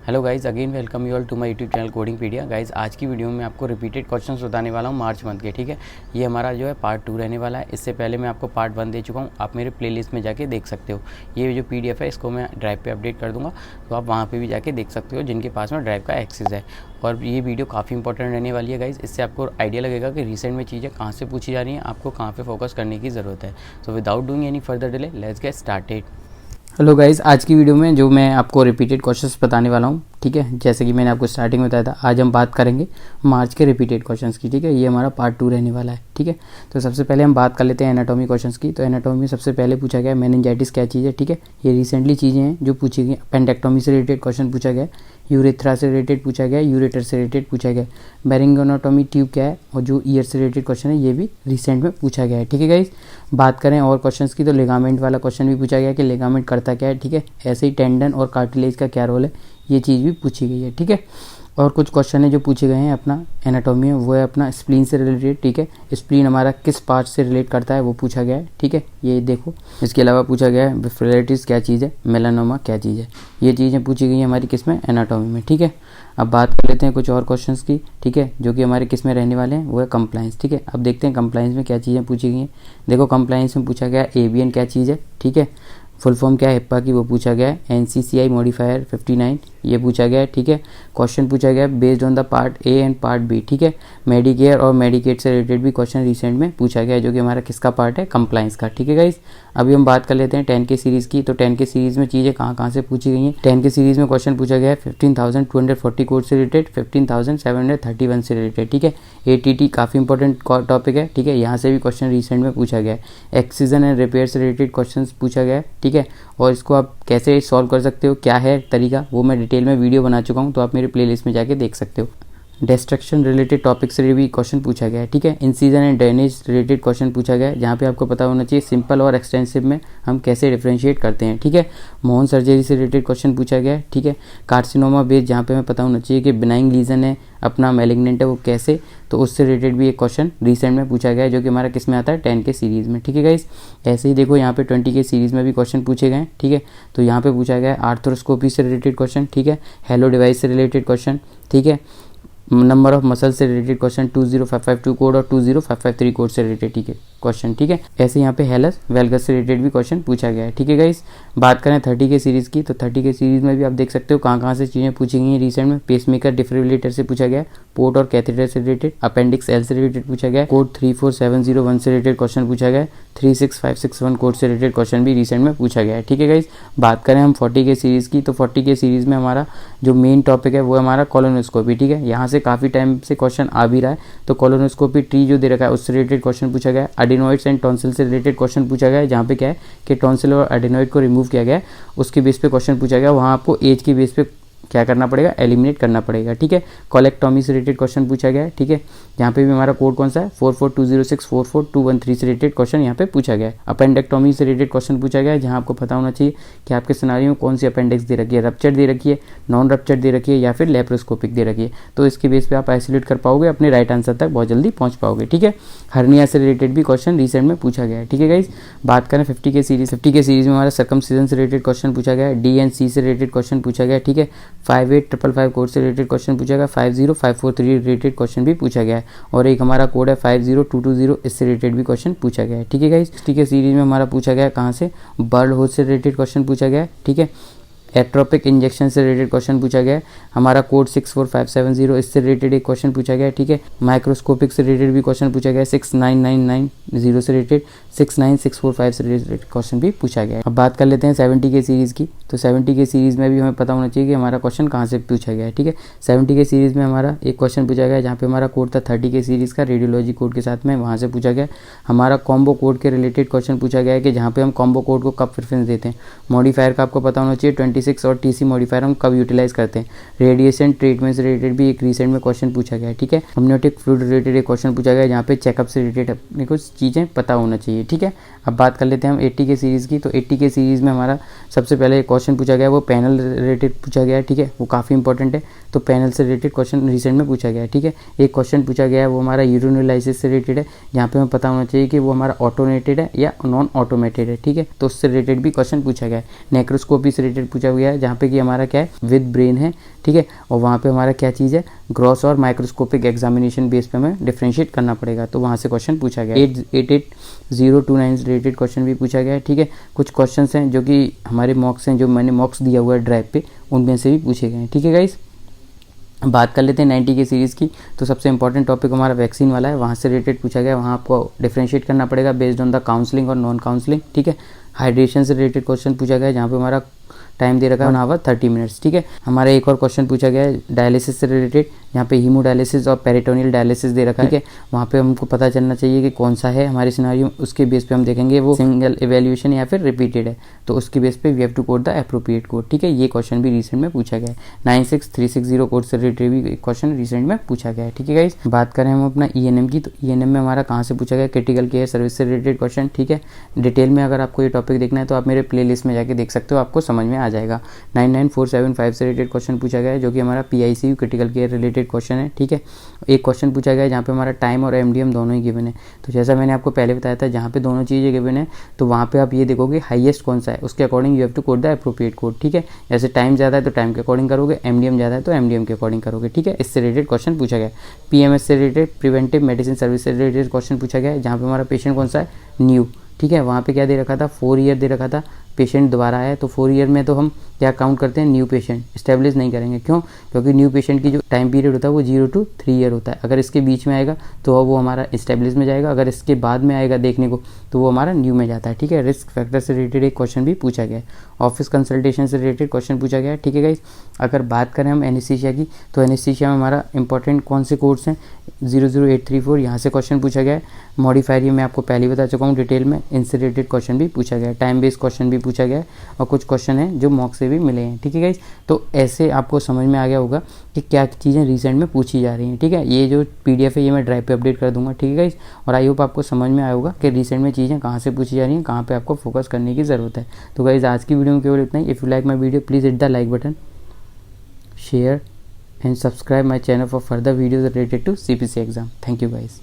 Hello guys, again welcome you all to my YouTube channel Codingpedia. Guys आज की video में आपको repeated questions बताने वाला हूँ मार्च मंथ के। ठीक है, ये हमारा जो है पार्ट 2 रहने वाला है। इससे पहले मैं आपको पार्ट 1 दे चुका हूँ, आप मेरे प्लेलिस्ट में जाके देख सकते हो। ये जो PDF है इसको मैं ड्राइव पे अपडेट कर दूँगा, तो आप वहाँ पर भी जाके देख सकते हो जिनके पास में ड्राइव का एक्सेस है। और ये वीडियो काफ़ी इंपॉर्टेंट रहने वाली है गाइज। इससे आपको आइडिया लगेगा कि रिसेंट में चीज़ें कहाँ से पूछी जा रही हैं, आपको कहाँ पर फोकस करने की ज़रूरत है। So without doing any further delay, let's get started. Hello guys, आज की वीडियो में जो मैं आपको रिपीटेड क्वेश्चंस बताने वाला हूँ, ठीक है, जैसे कि मैंने आपको स्टार्टिंग में बताया था, आज हम बात करेंगे मार्च के रिपीटेड क्वेश्चंस की। ठीक है, ये हमारा पार्ट 2 रहने वाला है। ठीक है, तो सबसे पहले हम बात कर लेते हैं एनाटॉमी क्वेश्चंस की। तो एनाटॉमी में सबसे पहले पूछा गया मेनिंजाइटिस क्या चीज़ है। ठीक है, ये रिसेंटली चीज़ें हैं जो पूछी गई। अपेंडेक्टोमी से रिलेटेड क्वेश्चन पूछा गया, यूरेथ्रा से रिलेटेड पूछा गया, यूरेटर से रिलेटेड पूछा गया, बेरिंगोनोटोमी ट्यूब क्या है, और जो ईयर से रिलेटेड क्वेश्चन है ये भी रिसेंट में पूछा गया है। ठीक है गाइस, बात करें और क्वेश्चंस की तो लिगामेंट वाला क्वेश्चन भी पूछा गया कि लिगामेंट करता क्या है। ठीक है, ऐसे ही टेंडन और कार्टिलेज का क्या रोल है, ये चीज़ भी पूछी गई है। ठीक है, और कुछ क्वेश्चन है जो पूछे गए हैं अपना एनाटॉमी में, वो है अपना स्प्लीन से रिलेटेड। ठीक है, स्प्लीन हमारा किस पार्ट से रिलेट करता है वो पूछा गया है। ठीक है, ये देखो। इसके अलावा पूछा गया है बिफ्रेटिस क्या चीज़ है, मेलानोमा क्या चीज़ है। ये चीज़ें पूछी गई हैं हमारी किस में, एनाटॉमी में। ठीक है, अब बात कर लेते हैं कुछ और क्वेश्चंस की। ठीक है, जो कि हमारे किस में रहने वाले हैं, वो है कंप्लाइंस। ठीक है, अब देखते हैं कंप्लाइंस में क्या चीज़ें पूछी गई हैं। देखो, कंप्लाइंस में पूछा गया एबीएन क्या चीज़ है। ठीक है, फुल फॉर्म क्या है हिप्पा की, वो पूछा गया है। NCCI मॉडिफायर 59 ये पूछा गया है। ठीक है, क्वेश्चन पूछा गया है based on the part A and part B. ठीक है, मेडिकेयर और मेडिकेट से रिलेटेड भी क्वेश्चन रिसेंट में पूछा गया है, जो कि हमारा किसका पार्ट है, कंप्लाइंस का। ठीक है गाइस, अभी हम बात कर लेते हैं 10 के सीरीज़ की। तो 10 के सीरीज़ में चीज़ें कहाँ कहाँ से पूछी गई हैं। 10 के सीरीज़ में क्वेश्चन पूछा गया है 15,240 कोड से रिलेटेड, 15,731 से रिलेटेड। ठीक है, ATT काफ़ी इंपॉर्टेंट टॉपिक है। ठीक है, यहाँ से भी क्वेश्चन रिसेंट में पूछा गया है। एक्सीजन एंड रिपेयर से रिलेटेड क्वेश्चन पूछा गया है। ठीक है, और इसको आप कैसे सॉल्व कर सकते हो, क्या है तरीका, वो मैं डिटेल में वीडियो बना चुका हूँ, तो आप मेरे प्लेलिस्ट में जाके देख सकते हो। डिस्ट्रक्शन रिलेटेड टॉपिक से भी क्वेश्चन पूछा गया है। ठीक है, incision and drainage related question पूछा गया है, जहाँ पे आपको पता होना चाहिए सिंपल और एक्सटेंसिव में हम कैसे डिफरेंशिएट करते हैं। ठीक है, मोहन सर्जरी से रिलेटेड क्वेश्चन पूछा गया है। ठीक है, कार्सिनोमा बेस, जहाँ पे हमें पता होना चाहिए कि बिनाइंग लीजन है अपना मैलिग्नेंट है वो कैसे, तो उससे रिलेटेड भी एक क्वेश्चन रिसेंट में पूछा गया है, जो कि हमारा किस में आता है, 10 के सीरीज़ में। ठीक है गाइस, ऐसे ही देखो यहाँ पे 20 के सीरीज़ में भी क्वेश्चन पूछे गए हैं। ठीक है, तो यहाँ पे पूछा गया है आर्थ्रोस्कोपी से रिलेटेड क्वेश्चन। ठीक है, हेलो डिवाइस से रिलेटेड क्वेश्चन। ठीक है, नंबर ऑफ मसल से रिलेटेड क्वेश्चन 20552 कोड और 20553 कोड से रिलेटेड। ठीक है क्वेश्चन। ठीक है, ऐसे यहाँ पे हेलस वेलगस से रिलेटेड भी क्वेश्चन पूछा गया है। ठीक है गाइस, बात करें 30 के सीरीज़ की, तो 30 के सीरीज़ में भी आप देख सकते हो कहाँ कहाँ से चीज़ें पूछी गई हैं रिसेंट में। पेसमेकर डिफिब्रिलेटर से पूछा गया है, पोर्ट और कैथेटर से रिलेटेड, अपेंडिक्स L से रिलेटेड पूछा गया है, कोड 34701 से रिलेटेड क्वेश्चन पूछा गया है, 36561 कोड से रिलेटेड क्वेश्चन भी रिसेंट में पूछा गया है। ठीक है गाइस, बात करें हम 40 के सीरीज़ की, तो 40 के सीरीज़ में हमारा जो मेन टॉपिक है वो है हमारा कोलोनोस्कोपी। ठीक है, यहाँ से काफ़ी टाइम से क्वेश्चन आ भी रहा है, तो कोलोनोस्कोपी ट्री जो दे रखा है उससे रिलेटेड क्वेश्चन पूछा गया है। एडिनोइड्स एंड टॉन्सिल से रिलेटेड क्वेश्चन पूछा गया है, जहाँ पे क्या है कि टॉन्सिल और एडिनोइड को रिमूव किया गया है, उसके बेस पे क्वेश्चन पूछा गया। वहाँ आपको एज के बेस पे क्या करना पड़ेगा, एलिमिनेट करना पड़ेगा। ठीक है, कोलेक्टोमी से रिलेटेड क्वेश्चन पूछा गया है। ठीक है, यहाँ पे भी हमारा कोड कौन सा है, 4420644213 से रिलेटेड क्वेश्चन यहाँ पे पूछा गया है। अपेंडेक्टोमी से रिलेटेड क्वेश्चन पूछा गया है, जहाँ आपको पता होना चाहिए कि आपके सिनारियो में कौन सी अपेंडिक्स दे रखी है, रप्चर दे रखी है, नॉन रप्चर दे रखी है, या फिर लेप्रोस्कोपिक दे रखी है, तो इसके बेस पे आप आइसोलेट कर पाओगे, अपने राइट आंसर तक बहुत जल्दी पहुँच पाओगे। ठीक है, हर्निया से रिलेटेड भी क्वेश्चन रिसेंट में पूछा गया है। ठीक है गाइस, बात करें 50 के सीरीज में हमारा सर्कमसिजन से रिलेटेड क्वेश्चन पूछा गया है, DNC से रिलेटेड क्वेश्चन पूछा गया है। ठीक है, 5855 कोड से रिलेटेड क्वेश्चन पूछा गया, 50543 रिलेटेड क्वेश्चन भी पूछा गया है, और एक हमारा कोड है 50220, इससे रिलेटेड भी क्वेश्चन पूछा गया है। ठीक है गाइस, ठीक है, सीरीज में हमारा पूछा गया है कहाँ से, बर्ड होज से रिलेटेड क्वेश्चन पूछा गया है। ठीक है, एट्रोपिक इंजेक्शन से रिलेटेड क्वेश्चन पूछा गया है, हमारा कोड 64570, इससे रिलेटेड एक क्वेश्चन पूछा गया है। ठीक है, माइक्रोस्कोपिक से रिलेटेड भी क्वेश्चन पूछा गया है, 69990 से रिलेटेड, 69645 से रिलेटेड क्वेश्चन भी पूछा गया है। अब बात कर लेते हैं 70 के सीरीज़ की, तो 70 के सीरीज़ में भी हमें पता होना चाहिए कि हमारा क्वेश्चन कहाँ से पूछा गया है। ठीक है, 70 के सीरीज़ में हमारा एक क्वेश्चन पूछा गया है, जहाँ पे हमारा कोड था 30 के सीरीज़ का, रेडियोलॉजी कोड के साथ में, वहाँ से पूछा गया। हमारा कॉम्बो कोड के रिलेटेड क्वेश्चन पूछा गया है कि जहाँ पे हम कॉम्बो कोड को कब प्रेफरेंस देते हैं। मॉडिफायर का आपको पता होना चाहिए 26 और TC मॉडिफायर हम कब यूटिलाइज करते हैं। रेडिएशन ट्रीटमेंट से रिलेटेड भी एक रिसेंट में क्वेश्चन पूछा गया है। ठीक है, अम्नियोटिक फ्लूइड रिलेटेड एक क्वेश्चन पूछा गया है, जहाँ पे चेकअप से रिलेटेड अपने कुछ चीज़ें पता होना चाहिए। ठीक है, अब बात कर लेते हैं हम 80 के सीरीज़ की, तो 80 के सीरीज़ में हमारा सबसे पहले एक क्वेश्चन पूछा गया, वो पैनल रिलेटेड पूछा गया है। ठीक है, वो काफ़ी इंपॉर्टेंट है, तो पैनल से रिलेटेड क्वेश्चन रिसेंट में पूछा गया है। ठीक है, एक क्वेश्चन पूछा गया है वो हमारा यूरिनोलाइसिस से रिलेटेड है, जहाँ पे हमें पता होना चाहिए कि वो हमारा ऑटोमेटेड है या नॉन ऑटोमेटेड है। ठीक है, तो उससे रिलेटेड भी क्वेश्चन पूछा गया है। नेक्रोस्कोपी से रिलेटेड पूछा पूछा गया है, जहाँ पे कि हमारा क्या है विद ब्रेन है, ठीक है, और वहाँ पे हमारा क्या चीज़ है ग्रॉस और माइक्रोस्कोपिक एग्जामिनेशन बेस पे हमें डिफ्रेंशिएट करना पड़ेगा, तो वहाँ से क्वेश्चन पूछा गया। 88029 रिलेटेड क्वेश्चन भी पूछा गया है, ठीक है। कुछ क्वेश्चन हैं जो कि हमारे मॉक्स हैं, जो मैंने मॉक्स दिया हुआ है ड्राइव पे, उनमें से भी पूछे गए हैं, ठीक है गाइस। बात कर लेते हैं 90 के सीरीज़ की। तो सबसे इंपॉर्टेंट टॉपिक हमारा वैक्सीन वाला है, वहाँ से रिलेटेड पूछा गया, वहाँ आपको डिफरेंशिएट करना पड़ेगा बेस्ड ऑन द काउंसलिंग और नॉन काउंसलिंग, ठीक है। हाइड्रेशन से रिलेटेड क्वेश्चन पूछा गया है, जहाँ पे हमारा टाइम दे रखा है 1 आवर 30 मिनट्स, ठीक है। हमारा एक और क्वेश्चन पूछा गया है डायलिसिस से रिलेटेड, यहाँ पे हीमोडायलिसिस और पेरिटोनियल डायलिसिस दे रखा है, ठीक है। वहाँ पे हमको पता चलना चाहिए कि कौन सा है हमारे सिनेरियो, उसके बेस पे हम देखेंगे वो सिंगल इवैल्यूएशन या फिर रिपीटेड है, तो उसके बेस पे we have to code the appropriate code, ठीक है। ये क्वेश्चन भी रिसेंट में पूछा गया है। 96360 कोड से रिलेटेड भी क्वेश्चन रिसेंट में पूछा गया है, ठीक है गाइस। बात करें हम अपना ENM की, तो ENM में हमारा कहाँ से पूछा गया, क्रिटिकल केयर सर्विस से रिलेटेड क्वेश्चन, ठीक है। डिटेल में अगर आपको ये टॉपिक देखना है तो आप मेरे प्ले लिस्ट में जाके देख सकते हो, आपको समझ में आ जाएगा। 99475 से रिलेटेड क्वेश्चन पूछा गया है, जो कि हमारा PICU critical care related question है, ठीक है। एक क्वेश्चन पूछा गया है जहाँ पे हमारा टाइम और MDM दोनों ही गिवन है। तो जैसा मैंने आपको पहले बताया था, जहाँ पे दोनों चीज़ें गिवन है, तो वहाँ पे आप ये देखोगे हाईएस्ट कौन सा है, उसके according you have to code the appropriate code, ठीक है। जैसे टाइम ज़्यादा है तो टाइम के अकॉर्डिंग करोगे, MDM ज़्यादा है तो MDM के अकॉर्डिंग करोगे, ठीक है। इससे रिलेटेड क्वेश्चन पूछा गया है। PMS से रिलेटेड प्रिवेंटिव मेडिसिन सर्विस से रिलेटेड क्वेश्चन पूछा गया है, जहाँ पे हमारा पेशेंट कौन सा है न्यू, ठीक है। वहाँ पे क्या दे रखा था 4 ईयर दे रखा था, पेशेंट दोबारा आया तो 4 ईयर में तो हम क्या काउंट करते हैं न्यू पेशेंट, इस्टेब्लिश नहीं करेंगे, क्यों, क्योंकि न्यू पेशेंट की जो टाइम पीरियड होता है वो 0 to 3 ईयर होता है। अगर इसके बीच में आएगा तो वो हमारा इस्टेब्लिश में जाएगा, अगर इसके बाद में आएगा देखने को तो वो हमारा न्यू में जाता है, ठीक है। रिस्क फैक्टर से रिलेटेड एक क्वेश्चन भी पूछा गया है। ऑफिस कंसल्टेशन से रिलेटेड क्वेश्चन पूछा गया है, ठीक है गाइस। अगर बात करें हम एनेस्थीसिया की, तो एनेस्थीसिया में हमारा इंपॉर्टेंट कौन से कोड्स हैं, 00834 यहाँ से क्वेश्चन पूछा गया है। मॉडिफायर ये मैं आपको पहले ही बता चुका हूँ डिटेल में, इनसे रिलेटेड क्वेश्चन भी पूछा गया है। टाइम बेस्ड क्वेश्चन भी पूछा गया है, और कुछ क्वेश्चन हैं जो मॉक से भी मिले हैं, ठीक है गाइस। तो ऐसे आपको समझ में आ गया होगा कि क्या चीज़ें रिसेंट में पूछी जा रही हैं, ठीक है। ये जो PDF है ये मैं ड्राइव पे अपडेट कर दूंगा, ठीक है गाइस। और आई होप आपको समझ में आया होगा कि रिसेंट में चीज़ें कहाँ से पूछी जा रही हैं, कहाँ पे आपको फोकस करने की ज़रूरत है। तो गाइस आज की वीडियो में केवल इतना ही। If you like my video please hit the like button, share and subscribe my channel for further videos related to CPC exam. Thank you guys.